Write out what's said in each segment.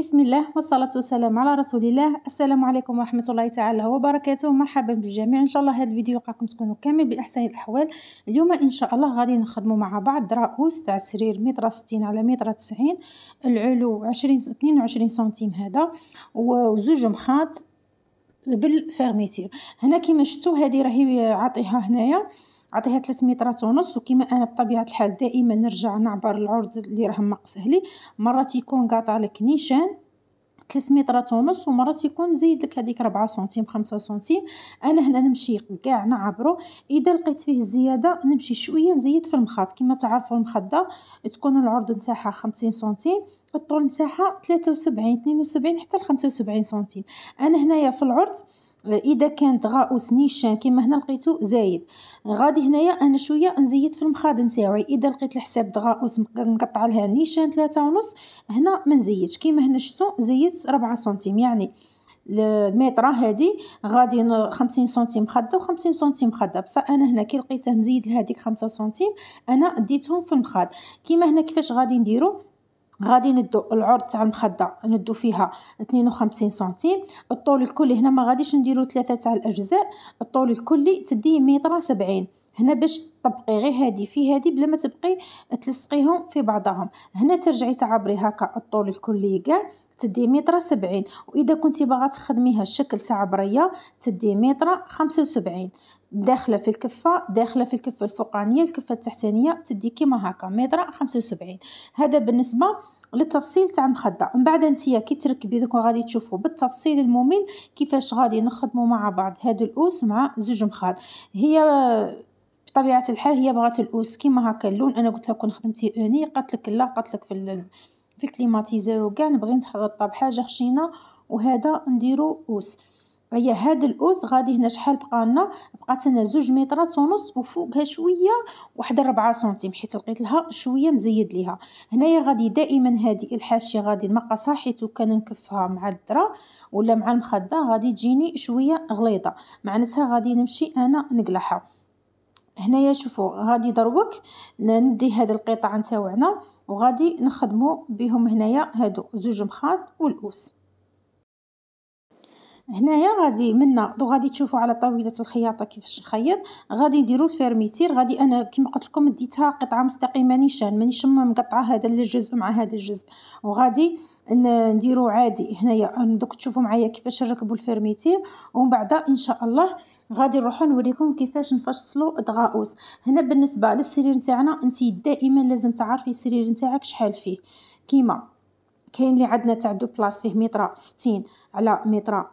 بسم الله والصلاة والسلام على رسول الله. السلام عليكم ورحمة الله تعالى وبركاته. مرحبا بالجميع. ان شاء الله هذا الفيديو يلقاكم تكونوا كامل باحسن الاحوال. اليوم ان شاء الله غادي نخدموا مع بعض دراؤوس تاع السرير 160 على 190، العلو 22 سنتيم هذا، وزوج مخاط بالفيرميتير. هنا كما شفتوا هذه راهي عاطيها هنايا، عطيها 3 مترات ونص. وكما انا بطبيعه الحال دائما نرجع نعبر العرض اللي راه مقصه لي، مرات يكون قاطع لك نيشان 3 مترات ونص، ومرات يكون زيد لك هذيك 4 سنتيم 5 سنتيم. انا هنا نمشي كاع نعبره، اذا لقيت فيه زياده نمشي شويه نزيد في المخاط. كما تعرفوا المخده تكون العرض نتاعها 50 سنتيم، الطول نتاعها 73 72 حتى ل 75 سنتيم. انا هنايا في العرض اذا كان دغاؤوس نيشان كيما هنا لقيتو زايد، غادي هنايا انا شويه نزيد في المخاض نتاعي. اذا لقيت الحساب دغاؤوس نقطع لها نيشان 3.5، هنا ما نزيدش. كيما هنا شفتوا زيدت 4 سنتيم، يعني الميطره هذه غادي 50 سنتيم مخده و50 سنتيم مخده. بصح انا هنا كي لقيته مزيد لهذيك 5 سنتيم انا ديتهم في المخاض. كيما هنا كيفاش غادي نديرو، غادي ندو العرض تاع المخده ندو فيها 52 سنتيم. الطول الكلي هنا ما غاديش نديرو 3 تاع الاجزاء، الطول الكلي تديه 170 هنا باش تطبقي غير هذه في هذه بلا ما تبقي تلصقيهم في بعضهم. هنا ترجعي تعبري هكا الطول الكلي كاع تدي 170. واذا كنتي باغا تخدميها الشكل تاع بريه تدي 175 داخله في الكفه، داخله في الكفه الفوقانيه. الكفه التحتانيه تدي كيما هكا 175. هذا بالنسبه للتفصيل تاع المخده. من بعد نتيا كي تركبي دوك غادي تشوفوا بالتفصيل الممل كيفاش غادي نخدموا مع بعض هذا الأوس مع زوج مخاط. هي بطبيعه الحال هي بغات الأوس كيما هكا اللون. انا قلت لها كون خدمتي اوني، قالت لك لا، قالت لك في الكليماتيزور وكاع نبغي نحطها بحاجه خشينه، وهذا نديرو أوس. هي هذا الأوس غادي هنا شحال بقى لنا، بقات لنا 2 مترات ونص وفوقها شويه واحد 4 سنتيم، حيت لقيت لها شويه مزيد ليها. هنايا غادي دائما هذه الحاشيه غادي نقصها، حيت كان نكفها مع الدرا ولا مع المخده غادي تجيني شويه غليظه، معناتها غادي نمشي انا نقلعها. هنايا شوفوا غادي دروك ندي هذا القطع نتاوعنا وغادي نخدموا بهم هنايا هادو زوج مخاط والأوس. هنايا غادي منا غادي تشوفوا على طاوله الخياطه كيفاش نخيط. غادي نديروا الفيرميتير. غادي انا كما قلت لكم ديتها قطعه مستقيمه نيشان، مانيش مقطعه هذا الجزء مع هذا الجزء. وغادي نديرو عادي. هنايا دوك تشوفوا معايا كيفاش نركبوا الفيرميتير، ومن بعد ان شاء الله غادي نروحوا نوريكم كيفاش نفصلوا دغاؤوس. هنا بالنسبه للسرير نتاعنا انت دائما لازم تعرفي السرير نتاعك شحال فيه. كيما كاين اللي عندنا تاع دو بلاص فيه متر 60 على متر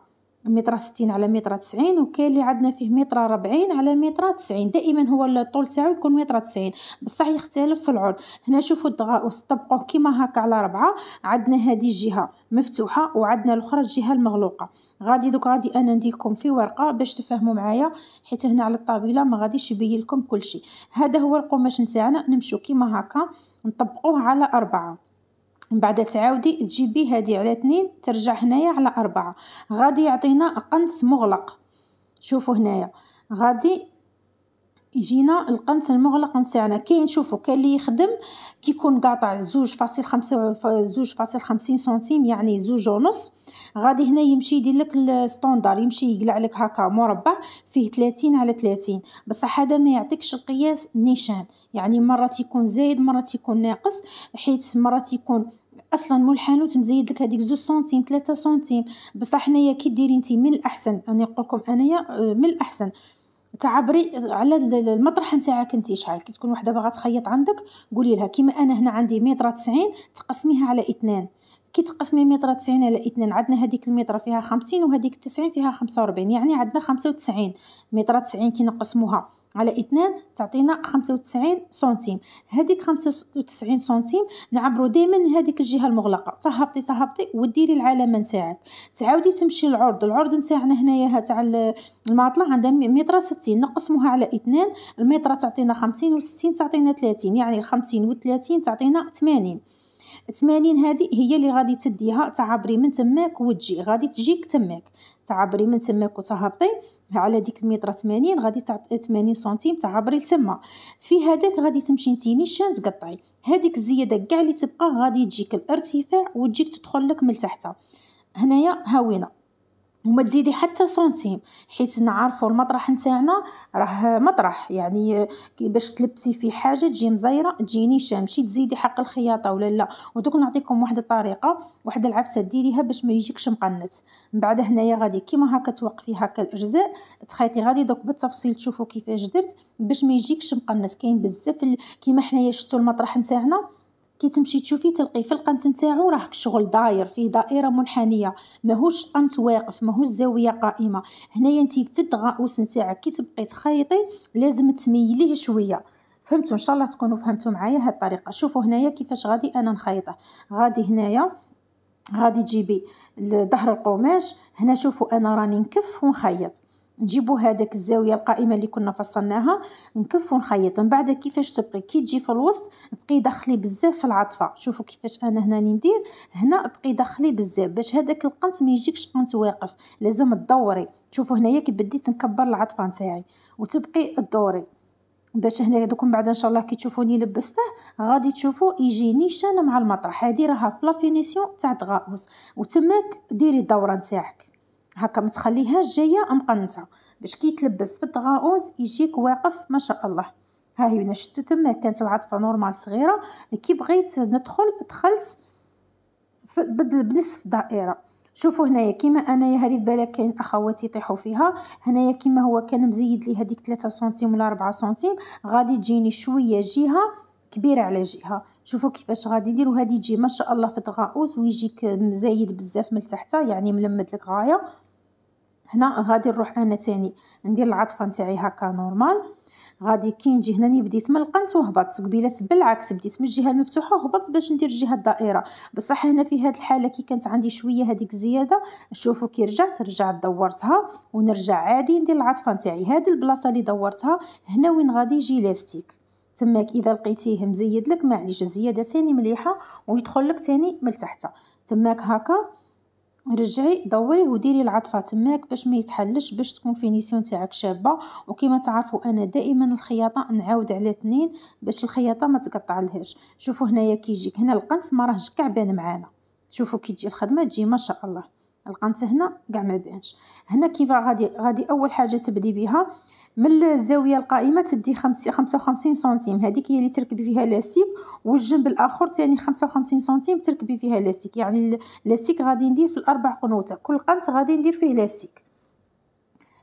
60 على متر 90، وكاين اللي عندنا فيه متر 40 على متر 90. دائما هو الطول تاعو يكون متر 90، بصح يختلف في العرض. هنا شوفوا الدغاؤوس طبقوه كيما هكا على 4. عندنا هذه الجهه مفتوحه وعندنا الاخرى الجهه المغلوقه. غادي انا ندير لكم في ورقه باش تفهموا معايا، حيت هنا على الطابله ما غاديش يبين لكم كل شيء. هذا هو القماش نتاعنا، نمشوا كيما هكا نطبقوه على 4. من بعد تعاودي تجيبي هذه على 2 ترجع هنايا على 4. غادي يعطينا قنت مغلق. شوفوا هنايا غادي يجينا القنت المغلق نتاعنا. كاين شوفوا كاين اللي يخدم كيكون قاطع 2.50 سنتيم، يعني 2.5. غادي هنا يمشي يدير لك الستاندر، يمشي يقلع لك هكا مربع فيه 30 على 30. بصح هذا ما يعطيكش القياس نيشان، يعني مرات يكون زايد مرات يكون ناقص، حيت مرات يكون اصلا مول الحانوت مزيد لك هذيك 2 سنتيم 3 سنتيم. بصح هنايا كي ديري انت من الاحسن، انا نقول لكم انايا من الاحسن تعبري على المطرح نتاعك انت شحال. كي تكون وحده باغا تخيط عندك قولي لها كيما انا هنا عندي متر 90 تقسميها على 2. كي تقسمي متر 90 على 2 عندنا هذيك المتر فيها 50 وهذيك 90 فيها 45، يعني عندنا 95 متر 90 كي نقسموها على 2 تعطينا 95 سنتيم. هذيك 95 سنتيم نعبرو دائما هذيك الجهه المغلقه. تهبطي وديري العلامه نتاعك. تعاودي تمشي العرض نتاعنا هنايا تاع الماطله عندها متر 60 نقسموها على 2. المتر تعطينا 50 و60 تعطينا 30، يعني 50 و30 تعطينا 80. 80 هذه هي اللي غادي تديها تعبري من تماك وتجي غادي تجيك تماك، تعبري من تماك وتهبطي على ديك المتر 80 غادي تعطي 80 سنتيم تعبري لتما. في هذاك غادي تمشي نتي نيشان تقطعي هذيك الزياده كاع اللي تبقى غادي تجيك الارتفاع وتجيك تدخل لك من تحت. هنايا هاوينه وما تزيدي حتى سنتيم، حيت نعرفوا المطرح نتاعنا راه مطرح يعني باش تلبسي فيه حاجه تجي مزيره تجي نيشان، ماشي تزيدي حق الخياطه ولا لا. ودوك نعطيكم واحد الطريقه، واحد العفسه ديريها باش ما يجيكش مقنت. من بعد هنايا غادي كيما هكا توقفي هكا الاجزاء تخيطي غادي دوك بالتفصيل تشوفوا كيفاش درت باش ما يجيكش مقنت. كاين بزاف كيما حنايا شفتوا المطرح نتاعنا كي تمشي تشوفي تلقي في القنت نتاعو راه شغل داير فيه دائره منحنيه، ماهوش قنت واقف ماهوش زاويه قائمه. هنايا انت في الدغاوس نتاعك كي تبقي تخيطي لازم تميليه شويه. فهمتوا؟ ان شاء الله تكونوا فهمتوا معايا هاد الطريقه. شوفوا هنايا كيفاش غادي انا نخيطه. غادي هنايا غادي تجيبي ظهر القماش، هنا شوفوا انا راني نكف ونخيط، نجيبوا هذاك الزاويه القائمه اللي كنا فصلناها نكف ونخيط. من بعد كيفاش تبقي كي تجي في الوسط بقي دخلي بزاف في العطفه. شوفوا كيفاش انا هنا ندير، هنا بقي دخلي بزاف باش هذاك القنت ما يجيكش قنت واقف، لازم تدوري. شوفوا هنايا كي بديت نكبر العطفه نتاعي وتبقي تدوري باش هنا دوك من بعد ان شاء الله كي تشوفوني لبسته غادي تشوفوا يجي نيشان مع المطرح. هذه راها في لافينيسيون تاع دغاوس وتماك ديري الدوره نتاعك هكا ما تخليهاش جايه مقنته باش كي تلبس في الدغاوس يجيك واقف ما شاء الله. ها هي شفتوا تماك كانت العطفه نورمال صغيره، كي بغيت ندخل دخلت بنصف دائره. شوفوا هنايا كيما انايا هذه بالك كاين اخواتي يطيحوا فيها، هنايا كيما هو كان مزيد لي هذيك 3 سنتيم ولا 4 سنتيم غادي تجيني شويه جهه كبيره على جهه. شوفوا كيفاش غادي ندير وهذه تجي ما شاء الله في الدغاوس ويجيك مزايد بزاف من تحت يعني ملمد لك غايه. هنا غادي نروح انا تاني ندير العطفه نتاعي هكا نورمال. غادي كي نجي هناني بديت من القنت وهبطت، قبيلات بالعكس بديت من الجهه المفتوحه وهبطت باش ندير الجهه الدائره. بصح هنا في هذه الحاله كي كانت عندي شويه هذيك زياده شوفوا كي رجعت دورتها ونرجع عادي ندير العطفه نتاعي. هذه البلاصه اللي دورتها هنا وين غادي يجي لاستيك تماك اذا لقيتيه مزيد لك معليش الزياده ثاني مليحه ويدخل لك ثاني من تحت تماك هكا. رجعي دوري وديري العطفه تماك باش ما يتحلش باش تكون فينيسيون تاعك شابه. وكما تعرفوا انا دائما الخياطه نعاود على 2 باش الخياطه ما تقطع لهاش. شوفوا هنايا كي يجيك هنا القنت ما راهش كاع بان معانا، شوفوا كي تجي الخدمه تجي ما شاء الله. القنت هنا كاع ما بانش. هنا كيف غادي اول حاجه تبدي بها من الزاويه القائمه تدي 55 سنتيم، هذيك هي اللي تركبي فيها لاستيك، والجنب الاخر ثاني 55 سنتيم تركبي فيها لاستيك. يعني لاستيك غادي ندير في الاربع قنوته كل قنت غادي ندير فيه لاستيك.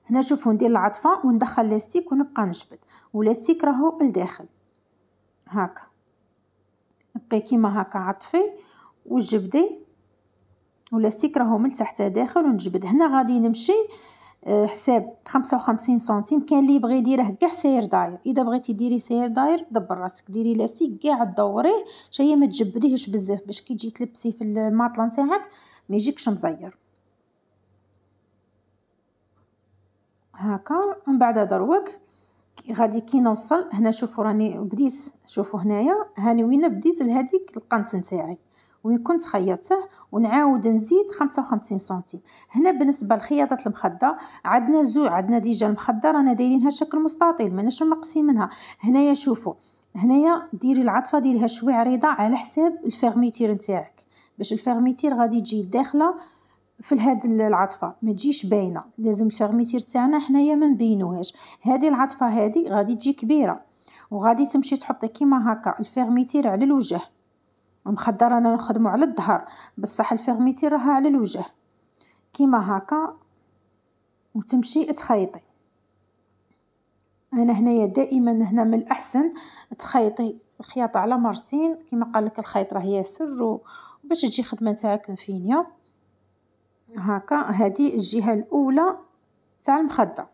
هنا شوفوا ندير العطفه وندخل لاستيك ونبقى نجبد ولاستيك راهو لداخل هكا. بقي كيما هكا عطفي وجبدي ولاستيك راهو من تحت داخل ونجبد. هنا غادي نمشي حساب 55 سنتيم. كان اللي يبغي يديره كاع ساير داير، اذا بغيتي ديري ساير داير دبر راسك ديري لاستيك كاع دوريه شي ما تجبديهش بزاف باش كي تجي تلبسي في الماطله نتاعك ما يجيكش مزير هكا. من بعد دروك غادي كي نوصل هنا شوفوا راني بديت، شوفوا هنايا هاني وين بديت لهذيك القنت نتاعي وين كنت خيطته ونعاود نزيد 55 سنتيم. هنا بالنسبه لخياطه المخده عندنا زوج، عندنا ديجا المخده رانا دايرينها شكل مستطيل ماناش مقسمينها. هنايا شوفوا هنايا ديري العطفه ديريها شويه عريضه على حساب الفيرميتير نتاعك باش الفيرميتير غادي تجي داخله في هاد العطفه ما تجيش باينه. لازم الفيرميتير تاعنا حنايا ما نبينوهاش. هذه العطفه هذه غادي تجي كبيره وغادي تمشي تحطي كيما هكا الفيرميتير على الوجه. المخده رانا نخدمو على الظهر بصح الفيرميتير راها على الوجه كيما هكا وتمشي تخيطي. انا هنايا دائما هنا من الاحسن تخيطي الخياطه على مرتين كيما قال لك الخيط راه ياسر وباش تجي خدمه تاعك مفينيه هكا. هذه الجهه الاولى تاع المخده.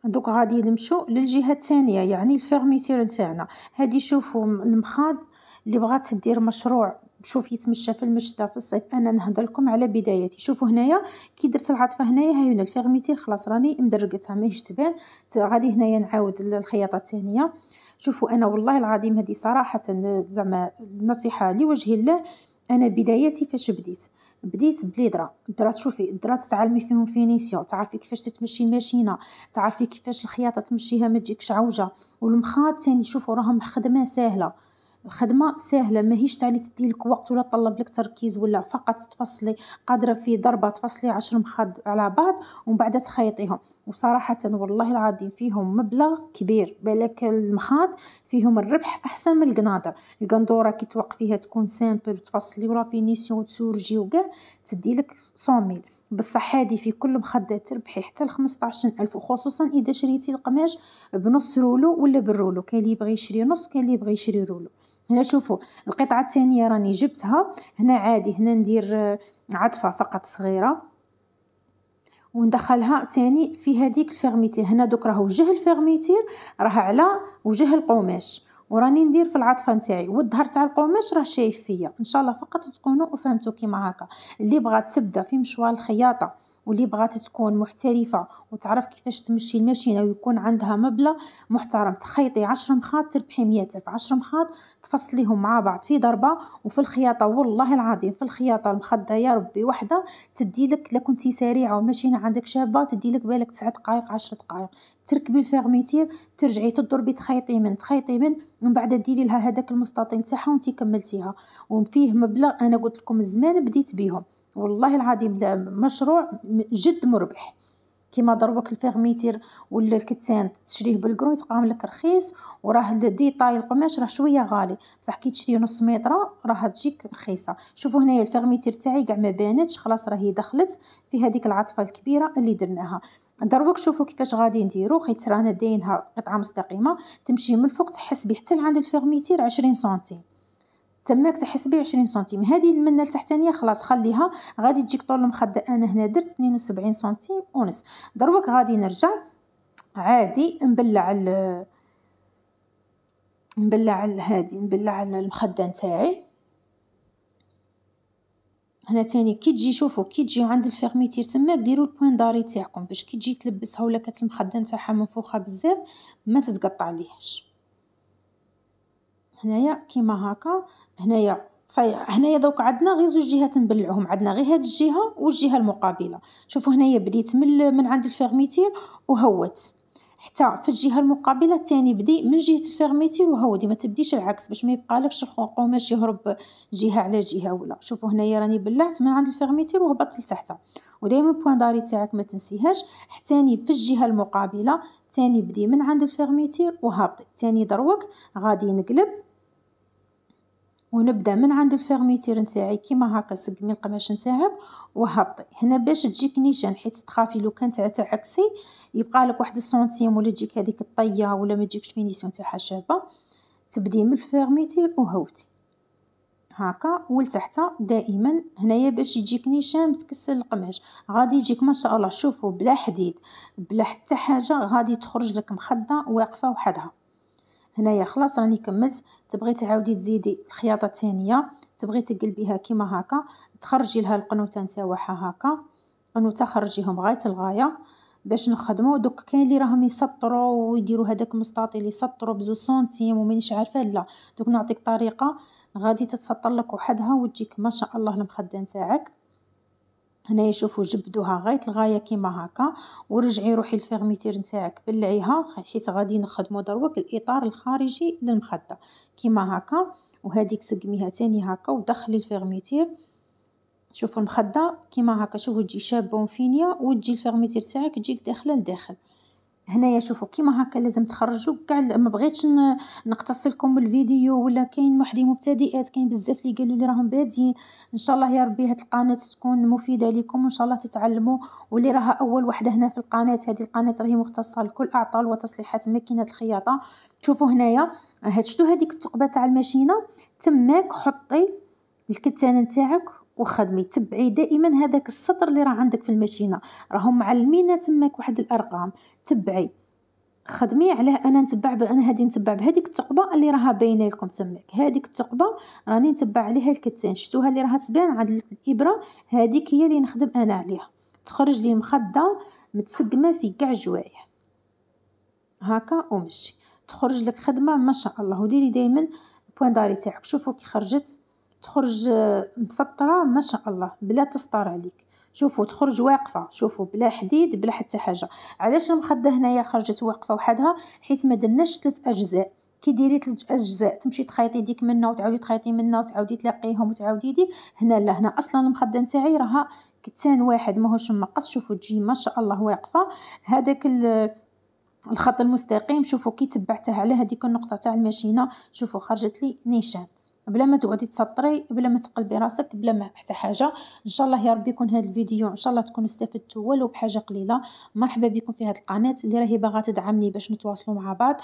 دوك غادي نمشو للجهه الثانيه يعني الفيرميتير نتاعنا. هذه شوفوا المخاض اللي بغات دير مشروع شوف يتمشى في المشتى في الصيف انا نهضر لكم على بدايتي. شوفوا هنايا كي درت العطفه هنايا هاي هنا الفيرميتير خلاص راني مدرقتها ماهيش تبان. غادي هنايا نعاود الخياطه الثانيه شوفوا انا والله العظيم هذه صراحه زعما نصيحه لوجه الله. انا بدايتي فاش بديت بلي درات شوفي درات تعلمي فيهم فينيسيون، تعرفي كيفاش تتمشي الماشينه، تعرفي كيفاش الخياطه تمشيها ما تجيكش عوجه. والمخاط تاني شوفوا راهم خدمه سهله، خدمه سهله ماهيش تاع اللي تديلك وقت ولا تطلب لك تركيز، ولا فقط تفصلي قادره في ضربه تفصلي 10 مخاد على بعض ومن بعد تخيطيهم. وصراحه والله العظيم فيهم مبلغ كبير، بالك المخاط فيهم الربح احسن من القناطر. القندوره كي توقفيها تكون سامبل تفصلي ولا فينيسيون وتسورجي وكاع تديلك 100 بصح هادي في كل مخدة تربحي حتى ل15,000، وخصوصا اذا شريتي القماش بنص رولو ولا بالرولو. كاين اللي يبغي يشري نص، كاين اللي يبغي يشري رولو. هنا شوفوا القطعه الثانيه راني جبتها، هنا عادي هنا ندير عطفه فقط صغيره وندخلها ثاني في هذيك الفيرميتير. هنا دوك راه وجه الفيرميتير راه على وجه القماش، وراني ندير في العطفه نتاعي والظهر تاع القماش راه شايف فيا. ان شاء الله فقط تكونوا فهمتوا كيما هكا. اللي بغات تبدا في مشوار الخياطه واللي بغات تكون محترفه وتعرف كيفاش تمشي الماشينه ويكون عندها مبلغ محترم، تخيطي 10 مخاط تربحي 100,000. 10 مخاط تفصليهم مع بعض في ضربه. وفي الخياطه والله العظيم في الخياطه المخده يا ربي وحده تديلك، الا كنتي سريعه والماشينه عندك شابه تديلك بالك 9 دقائق 10 دقائق. تركبي الفيرميتير ترجعي تضربي تخيطي من بعد ديري لها هذاك المستطيل تاعها وانتي كملتيها. وفيه مبلغ انا قلت لكم زمان بديت بيهم والله العظيم مشروع جد مربح. كيما ضربك الفيرميتير ولا الكتان تشريه بالقرو يتقام لك رخيص، وراه ديطاي القماش راه شويه غالي، بصح كي تشري نص متر راه تجيك رخيصه. شوفوا هنايا الفيرميتير تاعي كاع ما بانتش خلاص راهي دخلت في هذيك العطفه الكبيره اللي درناها. دروك شوفوا كيفاش غادي نديرو، خيت رانا داينها قطعه مستقيمه تمشي من الفوق تحسبي حتى عند الفيرميتير 20 سنتيم، تماك تحسبي 20 سنتيم. هذه المنه التحتانيه خلاص خليها غادي تجيك طول المخده. انا هنا درت 72 سنتيم ونص. دروك غادي نرجع عادي نبلع المخده نتاعي. هنا تاني كي تجي شوفوا كي تجيو عند الفيرميتير تماك ديروا البوين داري تاعكم باش كي تجي تلبسها ولا كتمخده نتاعها منفوخه بزاف ما تتقطع ليهاش. هنايا كيما هكا هنايا هنايا دوك عندنا غير زوج جهات نبلعوهم، عندنا غير هاد الجهه والجهه المقابله. شوفوا هنايا بديت من عند الفيرميتير وهوت حتى في الجهه المقابله الثاني بدي من جهه الفيرميتير وهودي، ما تبديش العكس باش ما يبقالكش القماش يهرب جهه على جهه ولا. شوفوا هنايا راني بلعت من عند الفيرميتير وهبطت لتحت، ودائما بوين داري تاعك ما تنسيهاش. حتى في الجهه المقابله ثاني بدي من عند الفيرميتير وهبطي. ثاني دروك غادي نقلب ونبدا من عند الفيرميتير نتاعي كيما هكا سقمي القماش نتاعك وهبطي هنا باش تجيك نيشان، حيت تخافي لو كان تعكسي يبقى لك واحد السنتيم ولا تجيك هذيك الطيه ولا ما تجيكش فينيسيون تاعها شابه. تبدي من الفيرميتير وهوتي هكا ولتحت دائما هنايا باش يجيك نيشان متكسل القماش. غادي يجيك ما شاء الله شوفوا بلا حديد بلا حتى حاجه غادي تخرج لك مخده واقفه وحدها. هنايا خلاص راني كملت. تبغي تعاودي تزيدي الخياطه الثانيه تبغي تقلبيها كيما هكا تخرجي لها القنوته نتاعها هكا قنوته خرجيهم غايه الغايه باش نخدموا. دوك كاين اللي راهم يسطروا ويديروا هذاك المستطيل يسطروا بزوج سنتيم ومانيش عارفه، لا دوك نعطيك طريقه غادي تتسطر لك وحدها وتجيك ما شاء الله المخده نتاعك. هنايا شوفوا جبدوها غايه الغايه كيما هكا ورجعي روحي الفيرميتير نتاعك بلعيها حيت غادي نخدموا دروك الاطار الخارجي للمخده كيما هكا. وهذيك سقميها تاني هكا ودخلي الفيرميتير. شوفوا المخده كيما هكا شوفوا تجي شابه وفينيه وتجي الفيرميتير تاعك تجيك داخله لداخل. هنايا شوفوا كيما هكا لازم تخرجوا كاع. ما بغيتش نقتص لكم الفيديو ولا كاين وحدين مبتدئات كاين بزاف اللي قالوا لي راهم بادين. ان شاء الله يا ربي هاد القناه تكون مفيده لكم وان شاء الله تتعلموا. واللي راها اول وحده هنا في القناه هذه القناه راهي مختصه لكل اعطال وتصليحات ماكينه الخياطه. شوفوا هنايا شفتوا هذيك الثقبه تاع الماشينه تماك حطي الكتان نتاعك وخدمي. تبعي دائما هذاك السطر اللي راه عندك في الماشينه راهم معلمين تماك واحد الارقام تبعي خدمي عليه. انا نتبع انا هذه نتبع بهذيك الثقبه اللي راها باينه لكم تماك. هذيك الثقبه راني نتبع عليها الكتان شفتوها اللي راها تبان عند الابره هذيك هي اللي نخدم انا عليها. تخرج لي مخده متسقمه في كاع جوايه هكا ومشي. تخرج لك خدمه ما شاء الله. وديري دائما البوان داري تاعك، شوفوا كي خرجت تخرج مسطره ما شاء الله بلا تسطر عليك. شوفوا تخرج واقفه، شوفوا بلا حديد بلا حتى حاجه. علاش المخده هنايا خرجت واقفه وحدها؟ حيت ما درناش 3 اجزاء. كي ديري 3 اجزاء تمشي تخيطي ديك منا وتعاودي تخيطي منا وتعاودي تلاقيهم وتعاودي ديك. هنا لا، هنا اصلا المخده نتاعي راها كتان واحد ماهوش مقص. شوفوا تجي ما شاء الله واقفه. هذاك الخط المستقيم شوفوا كي تبعته على هذيك النقطه تاع الماشينه، شوفوا خرجت لي نيشان بلا ما تقعدي تسطري، بلا ما تقلبي راسك، بلا ما حتى حاجه. ان شاء الله يا ربي يكون هذا الفيديو ان شاء الله تكونوا استفدتوا ولو بحاجه قليله. مرحبا بكم في هذه القناه اللي راهي باغا تدعمني باش نتواصلوا مع بعض.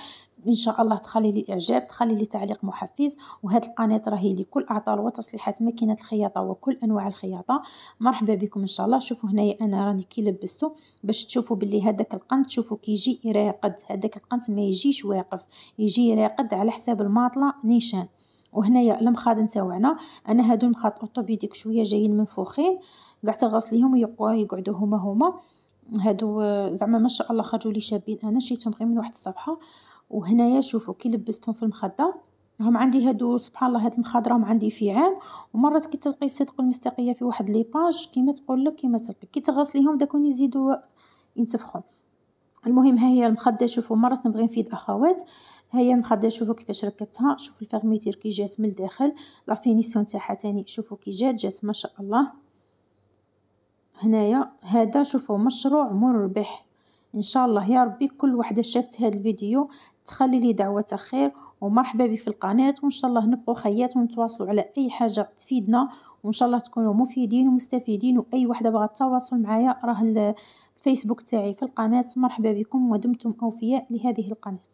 ان شاء الله تخلي لي اعجاب، تخلي لي تعليق محفز. وهذه القناه راهي لكل اعطال وتصليحات ماكينه الخياطه وكل انواع الخياطه. مرحبا بكم ان شاء الله. شوفوا هنايا انا راني كي لبسته باش تشوفوا باللي هذاك القنت، شوفوا كي يجي راقد، هذاك القنت ما يجيش واقف، يجي راقد على حساب الماطله نيشان. وهنايا المخاد نتاوعنا، انا هادو المخاط اوتوبيديك شويه جايين منفوخين، قاع تغسليهم ويقعدوا هما هادو زعما ما شاء الله خرجوا لي شابين. انا شريتهم غير من واحد الصفحه. وهنايا شوفوا كي لبستهم في المخده راهم عندي هادو سبحان الله. هاد المخاد راهم عندي في عام، ومرات كي تلقي الصدق المصداقيه في واحد لي باج كيما تقول لك كيما تلقي كي تغسليهم داكون يزيدوا ينتفخوا. المهم ها هي المخده. شوفوا مرات نبغي نفيد اخوات، ها هي المخده شوفوا كيفاش ركبتها. شوفوا الفيرميتير كي جات من الداخل، لا فينيسيون تاعها تاني شوفوا كي جات ما شاء الله. هنايا هذا شوفوا مشروع مربح ان شاء الله يا ربي. كل وحده شافت هذا الفيديو تخلي لي دعوه خير ومرحبا بك في القناه. وان شاء الله نبقوا خيات ونتواصلوا على اي حاجه تفيدنا، وان شاء الله تكونوا مفيدين ومستفيدين. واي وحده بغات تتواصل معايا راه الفيسبوك تاعي في القناه. مرحبا بكم ودمتم اوفياء لهذه القناه.